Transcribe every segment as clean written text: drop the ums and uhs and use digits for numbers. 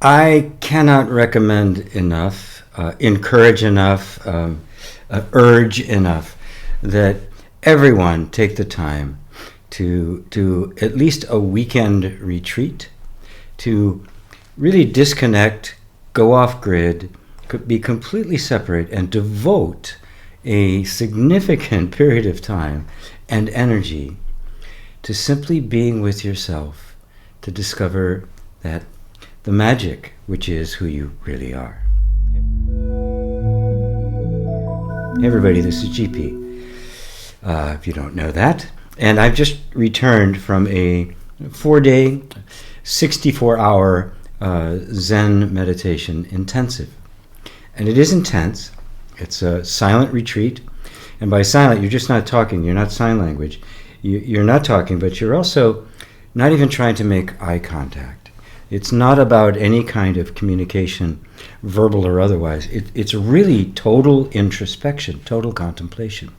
I cannot recommend enough, encourage enough, urge enough that everyone take the time to do at least a weekend retreat, to really disconnect, go off grid, be completely separate, and devote a significant period of time and energy to simply being with yourself, to discover that the magic, which is who you really are. Hey everybody, this is GP, if you don't know that. And I've just returned from a 4-day, 64-hour Zen meditation intensive. And it is intense. It's a silent retreat. And by silent, you're just not talking. You're not sign language. You're not talking, but you're also not even trying to make eye contact. It's not about any kind of communication, verbal or otherwise. It's really total introspection, total contemplation.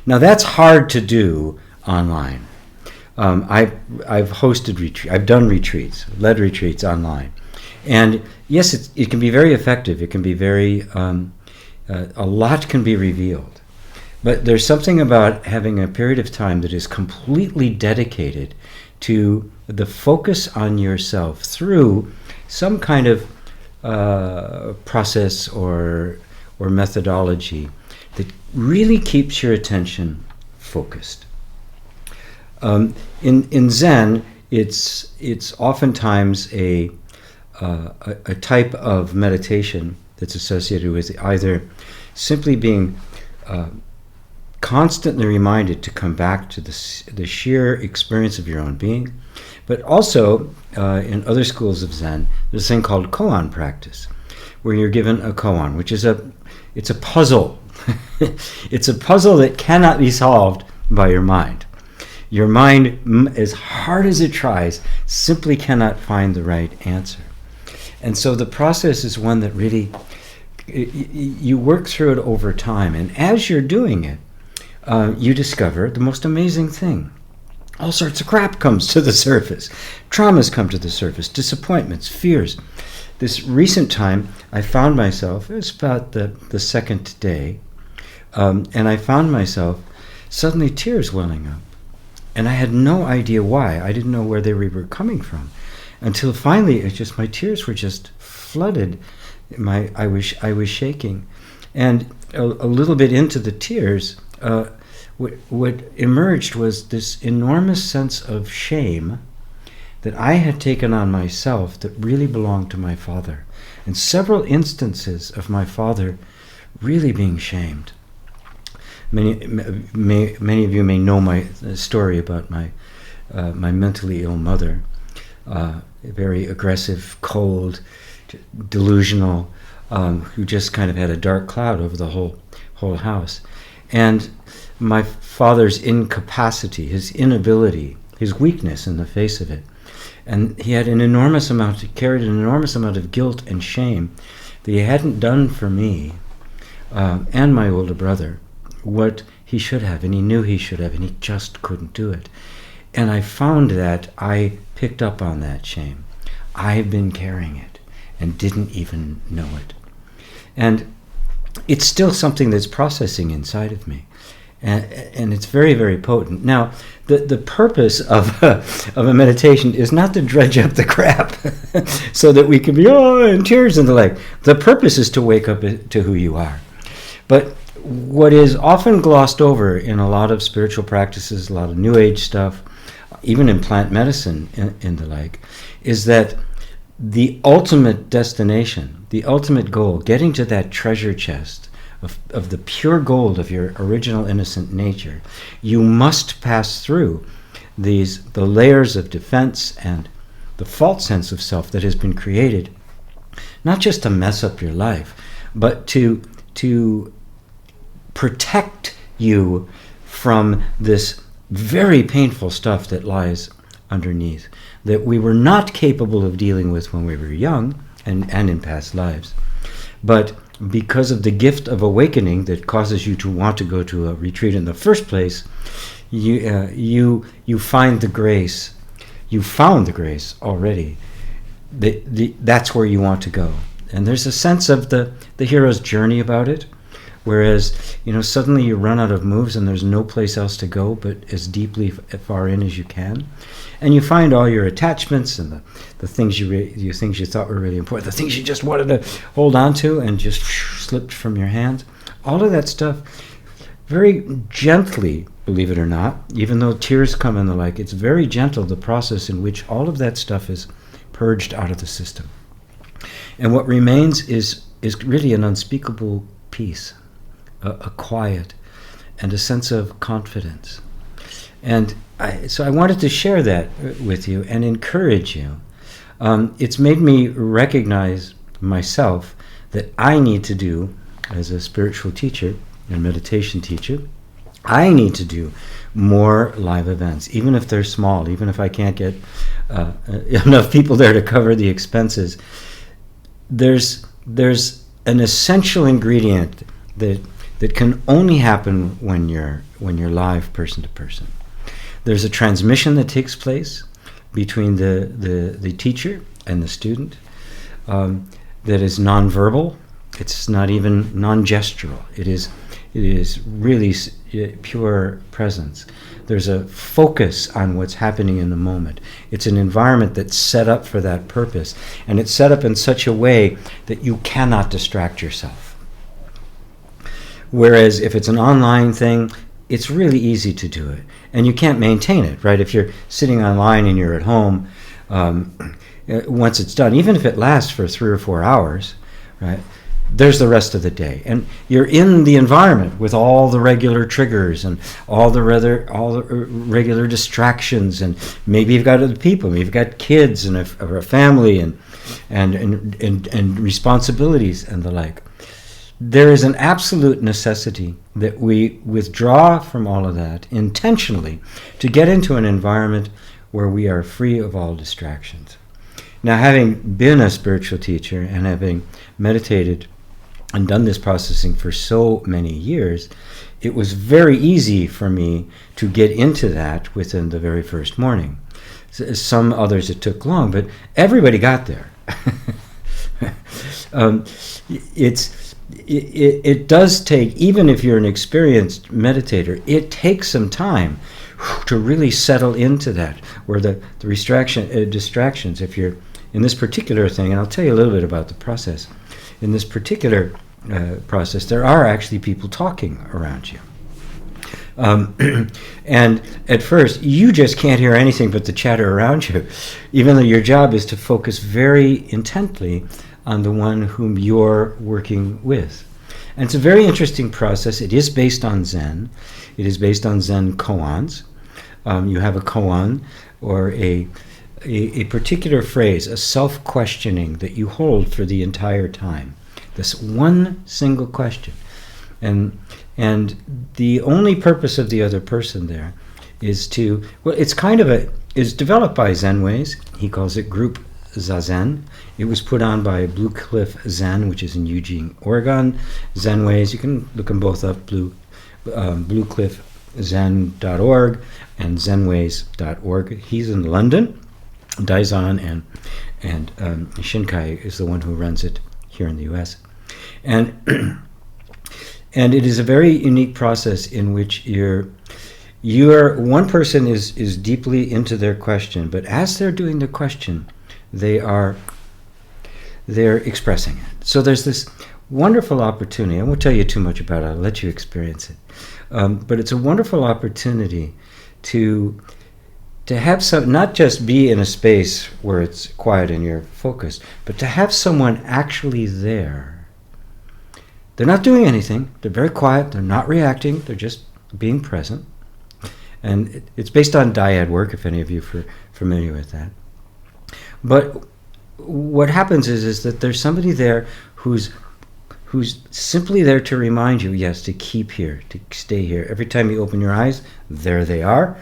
Now that's hard to do online. I've hosted retreats. I've done retreats, led retreats online. And yes, it can be very effective. It can be very, a lot can be revealed. But there's something about having a period of time that is completely dedicated to the focus on yourself through some kind of process or methodology that really keeps your attention focused. In Zen, it's oftentimes a type of meditation that's associated with either simply being constantly reminded to come back to the sheer experience of your own being, but also in other schools of Zen, there's a thing called koan practice, where you're given a koan, which is it's a puzzle. It's a puzzle that cannot be solved by your mind. Your mind, as hard as it tries, simply cannot find the right answer. And so the process is one that really, you work through it over time. And as you're doing it, you discover the most amazing thing. All sorts of crap comes to the surface. Traumas come to the surface, disappointments, fears. This recent time, I found myself, it was about the second day, and I found myself suddenly tears welling up. And I had no idea why. I didn't know where they were coming from. Until finally, it's just my tears were just flooded. I was shaking. And a little bit into the tears, what emerged was this enormous sense of shame that I had taken on myself that really belonged to my father. And several instances of my father really being shamed. Many of you may know my story about my mentally ill mother, very aggressive, cold, delusional, who just kind of had a dark cloud over the whole house. And my father's incapacity, his inability, his weakness in the face of it. And he had carried an enormous amount of guilt and shame that he hadn't done for me and my older brother what he should have, and he knew he should have, and he just couldn't do it. And I found that I picked up on that shame. I've been carrying it and didn't even know it. And it's still something that's processing inside of me. And it's very, very potent. Now, the purpose of a meditation is not to dredge up the crap so that we can be, in tears and the like. The purpose is to wake up to who you are. But what is often glossed over in a lot of spiritual practices, a lot of New Age stuff, even in plant medicine and the like, is that the ultimate destination, the ultimate goal, getting to that treasure chest of the pure gold of your original innocent nature, you must pass through the layers of defense and the false sense of self that has been created, not just to mess up your life, but to protect you from this very painful stuff that lies underneath, that we were not capable of dealing with when we were young and in past lives. But because of the gift of awakening that causes you to want to go to a retreat in the first place, you find the grace. You found the grace already that's where you want to go. And there's a sense of the hero's journey about it, whereas, suddenly you run out of moves and there's no place else to go but as deeply far in as you can. And you find all your attachments and the things things you thought were really important, the things you just wanted to hold on to and just slipped from your hands. All of that stuff, very gently, believe it or not, even though tears come and the like, it's very gentle, the process in which all of that stuff is purged out of the system. And what remains is really an unspeakable peace, a quiet, and a sense of confidence. And so I wanted to share that with you and encourage you. It's made me recognize myself that I need to do, as a spiritual teacher and meditation teacher, I need to do more live events, even if they're small, even if I can't get enough people there to cover the expenses. There's an essential ingredient that can only happen when you're live person to person. There's a transmission that takes place between the teacher and the student that is nonverbal. It's not even non-gestural. It is really pure presence. There's a focus on what's happening in the moment. It's an environment that's set up for that purpose, and it's set up in such a way that you cannot distract yourself. Whereas if it's an online thing, it's really easy to do it, and you can't maintain it, right? If you're sitting online and you're at home, once it's done, even if it lasts for 3 or 4 hours, right? There's the rest of the day, and you're in the environment with all the regular triggers and all the regular distractions, and maybe you've got other people, maybe you've got kids and a family and responsibilities and the like. There is an absolute necessity that we withdraw from all of that intentionally to get into an environment where we are free of all distractions. Now, having been a spiritual teacher and having meditated and done this processing for so many years, it was very easy for me to get into that within the very first morning. Some others it took long, but everybody got there. It does take, even if you're an experienced meditator, it takes some time to really settle into that, where the distractions, if you're in this particular thing, and I'll tell you a little bit about the process. In this particular process, there are actually people talking around you. And at first, you just can't hear anything but the chatter around you, even though your job is to focus very intently on the one whom you're working with. And it's a very interesting process. It is based on Zen. It is based on Zen koans. You have a koan, or a particular phrase, a self-questioning that you hold for the entire time. This one single question. And the only purpose of the other person there is to, well, is developed by Zen Ways. He calls it group Zazen. It was put on by Blue Cliff Zen, which is in Eugene, Oregon. Zen Ways, you can look them both up, bluecliffzen.org and zenways.org. He's in London. Daizan and Shinkai is the one who runs it here in the U.S. And it is a very unique process in which one person is deeply into their question, but as they're doing the question, they're expressing it. So there's this wonderful opportunity. I won't tell you too much about it. I'll let you experience it. But it's a wonderful opportunity to have not just be in a space where it's quiet and you're focused, but to have someone actually there. They're not doing anything. They're very quiet. They're not reacting. They're just being present. And it's based on dyad work, if any of you are familiar with that. But what happens is that there's somebody there who's simply there to remind you, yes, to keep here, to stay here. Every time you open your eyes, there they are.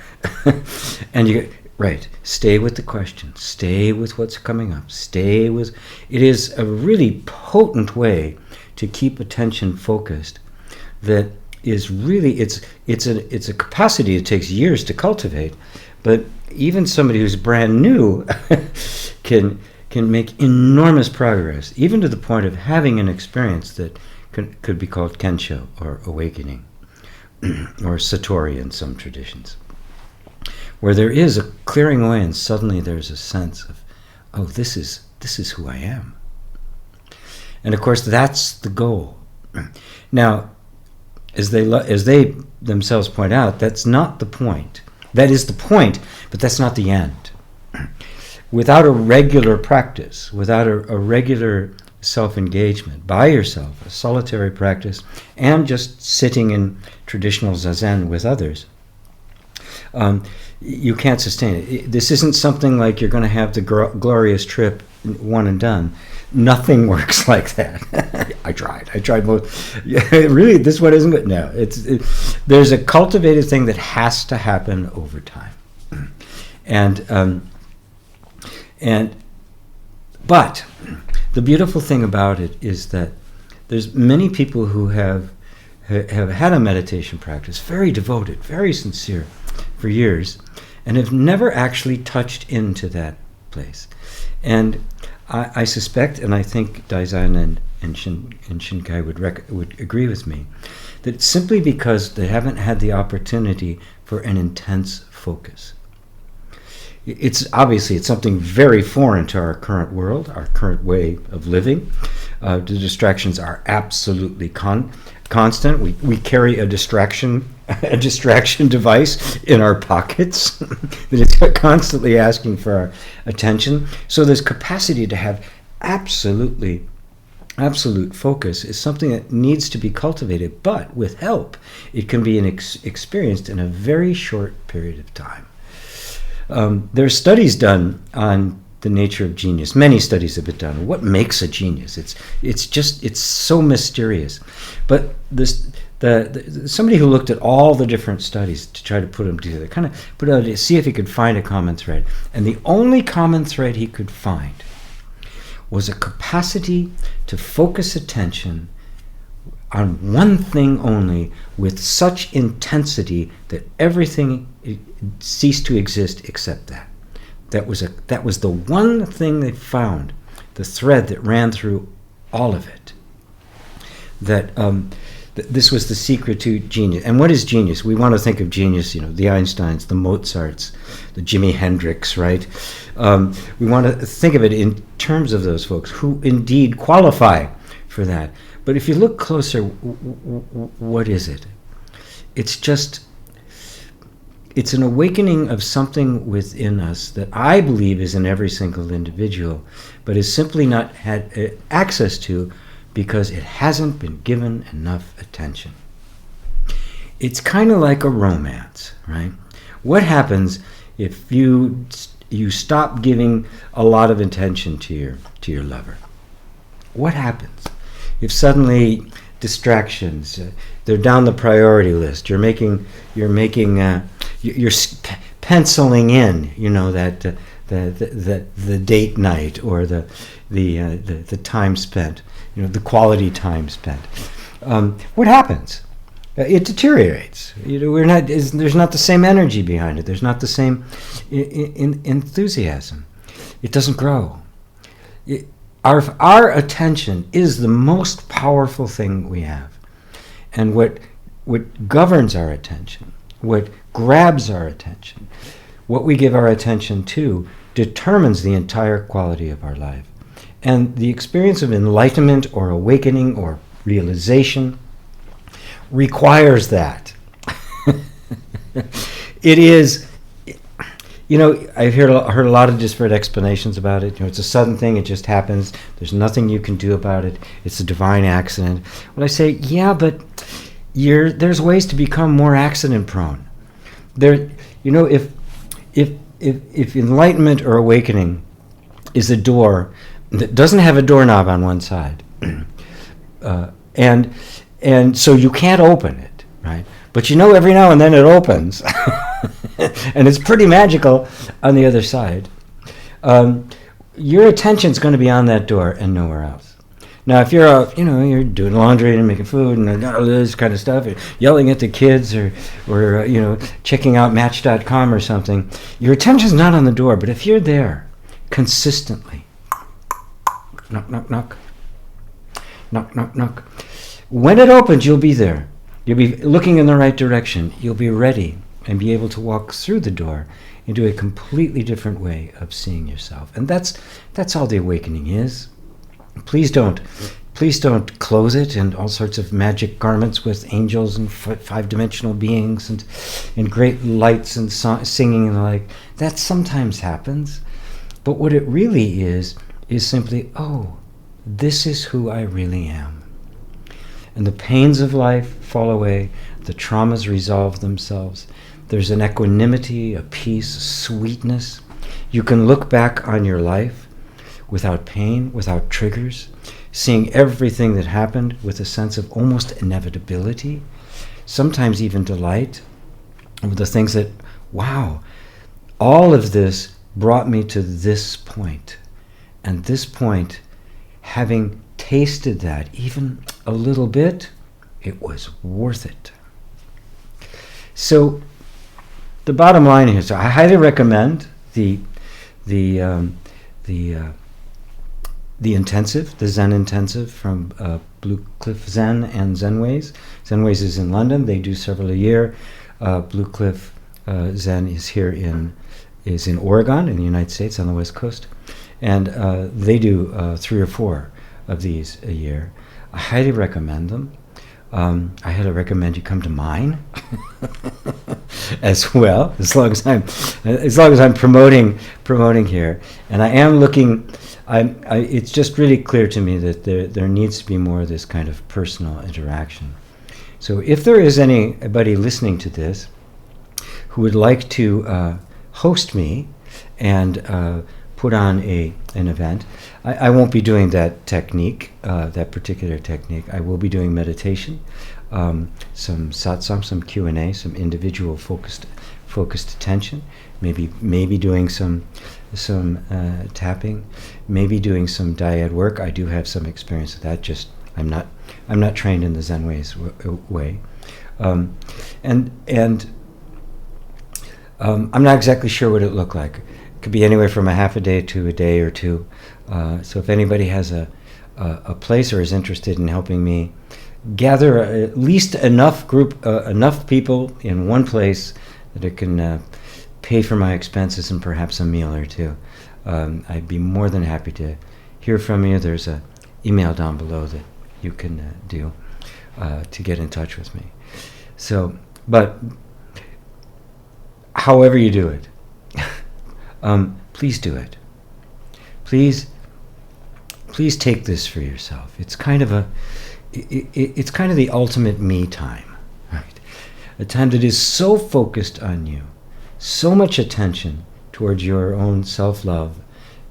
And you get, right, stay with the question, stay with what's coming up, it is a really potent way to keep attention focused that is really, it's a capacity that takes years to cultivate, but even somebody who's brand new can can make enormous progress, even to the point of having an experience that could be called kensho, or awakening, or satori in some traditions, where there is a clearing away and suddenly there's a sense of, oh, this is who I am. And of course, that's the goal. Now, as they themselves point out, that's not the point. That is the point, but that's not the end. Without a regular practice, without a regular self-engagement by yourself, a solitary practice, and just sitting in traditional zazen with others, you can't sustain it. This isn't something like you're going to have the glorious trip, one and done. Nothing works like that. I tried both. Really, this one isn't good. No, there's a cultivated thing that has to happen over time, but the beautiful thing about it is that there's many people who have had a meditation practice, very devoted, very sincere, for years, and have never actually touched into that place. And I suspect, and I think Daizan and Shinkai would agree with me, that it's simply because they haven't had the opportunity for an intense focus. It's something very foreign to our current world, our current way of living. The distractions are absolutely constant. We carry a distraction device in our pockets that is constantly asking for our attention. So this capacity to have absolute focus is something that needs to be cultivated, but with help, it can be experienced in a very short period of time. There are studies done on the nature of genius. Many studies have been done. What makes a genius? It's so mysterious. But somebody who looked at all the different studies to try to put them together, kind of put out to see if he could find a common thread. And the only common thread he could find was a capacity to focus attention on one thing only with such intensity that everything ceased to exist except that. That was the one thing they found, the thread that ran through all of it. This was the secret to genius. And what is genius? We want to think of genius, the Einsteins, the Mozarts, the Jimi Hendrix, right? We want to think of it in terms of those folks who indeed qualify for that. But if you look closer, what is it? It's an awakening of something within us that I believe is in every single individual, but is simply not had access to because it hasn't been given enough attention. It's kind of like a romance, right? What happens if you stop giving a lot of attention to your lover? What happens if suddenly distractions, they're down the priority list? You're penciling in, that the date night or the time spent, the quality time spent. What happens? It deteriorates. There's not the same energy behind it. There's not the same enthusiasm. It doesn't grow. Our attention is the most powerful thing we have. And what governs our attention, what grabs our attention, what we give our attention to, determines the entire quality of our life. And the experience of enlightenment or awakening or realization requires that. It is, I've heard a lot of disparate explanations about it. It's a sudden thing, it just happens. There's nothing you can do about it. It's a divine accident. Well, I say, yeah, but there's ways to become more accident prone. If enlightenment or awakening is a door that doesn't have a doorknob on one side, and so you can't open it, right? But every now and then it opens, and it's pretty magical on the other side. Your attention's going to be on that door and nowhere else. Now, if you're you're doing laundry and making food and all this kind of stuff, yelling at the kids or checking out Match.com or something, your attention's not on the door. But if you're there consistently, Knock, knock, knock. Knock, knock, knock. When it opens, you'll be there. You'll be looking in the right direction. You'll be ready and be able to walk through the door into a completely different way of seeing yourself. And that's all the awakening is. Please don't close it in all sorts of magic garments with angels and five-dimensional beings and great lights and singing and the like. That sometimes happens. But what it really is simply, oh, this is who I really am. And the pains of life fall away, the traumas resolve themselves. There's an equanimity, a peace, a sweetness. You can look back on your life without pain, without triggers, seeing everything that happened with a sense of almost inevitability, sometimes even delight over the things that, wow, all of this brought me to this point. And this point, having tasted that even a little bit, it was worth it. So the bottom line here, so I highly recommend the intensive, the Zen intensive from Blue Cliff Zen and Zenways. Zenways is in London. They do several a year. Blue Cliff Zen is in Oregon in the United States on the West Coast, and they do 3 or 4 of these a year. I highly recommend them. I highly recommend you come to mine as well, as long as I'm promoting here. And I am looking. It's just really clear to me that there needs to be more of this kind of personal interaction. So if there is anybody listening to this who would like to host me and put on an event, I won't be doing that technique, that particular technique. I will be doing meditation, some satsang, some Q&A, some individual focused attention, maybe doing some tapping, maybe doing some dyad work. I do have some experience with that. Just I'm not trained in the Zen way, and I'm not exactly sure what it looked like. It could be anywhere from a half a day to a day or two. So if anybody has a place or is interested in helping me gather at least enough people in one place that it can pay for my expenses and perhaps a meal or two, I'd be more than happy to hear from you. There's an email down below that you can do to get in touch with me. So, but however you do it, please do it. Please take this for yourself. It's kind of it's kind of the ultimate me time, right? A time that is so focused on you, so much attention towards your own self-love,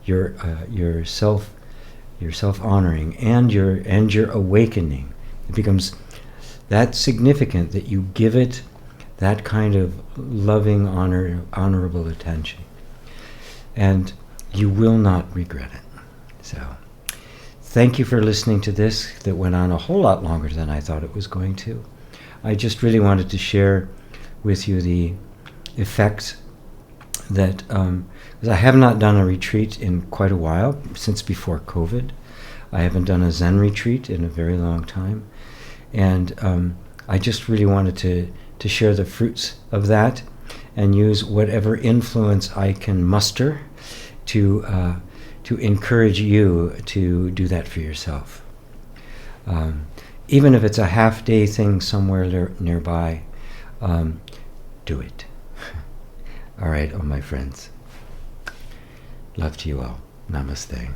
your self-honoring, and your awakening. It becomes that significant that you give it that kind of loving, honorable attention, and you will not regret it. So, thank you for listening to this that went on a whole lot longer than I thought it was going to. I just really wanted to share with you the effects that, because I have not done a retreat in quite a while, since before COVID. I haven't done a Zen retreat in a very long time. And I just really wanted to share the fruits of that and use whatever influence I can muster to encourage you to do that for yourself. Even if it's a half-day thing somewhere nearby, do it. All right, all my friends. Love to you all. Namaste.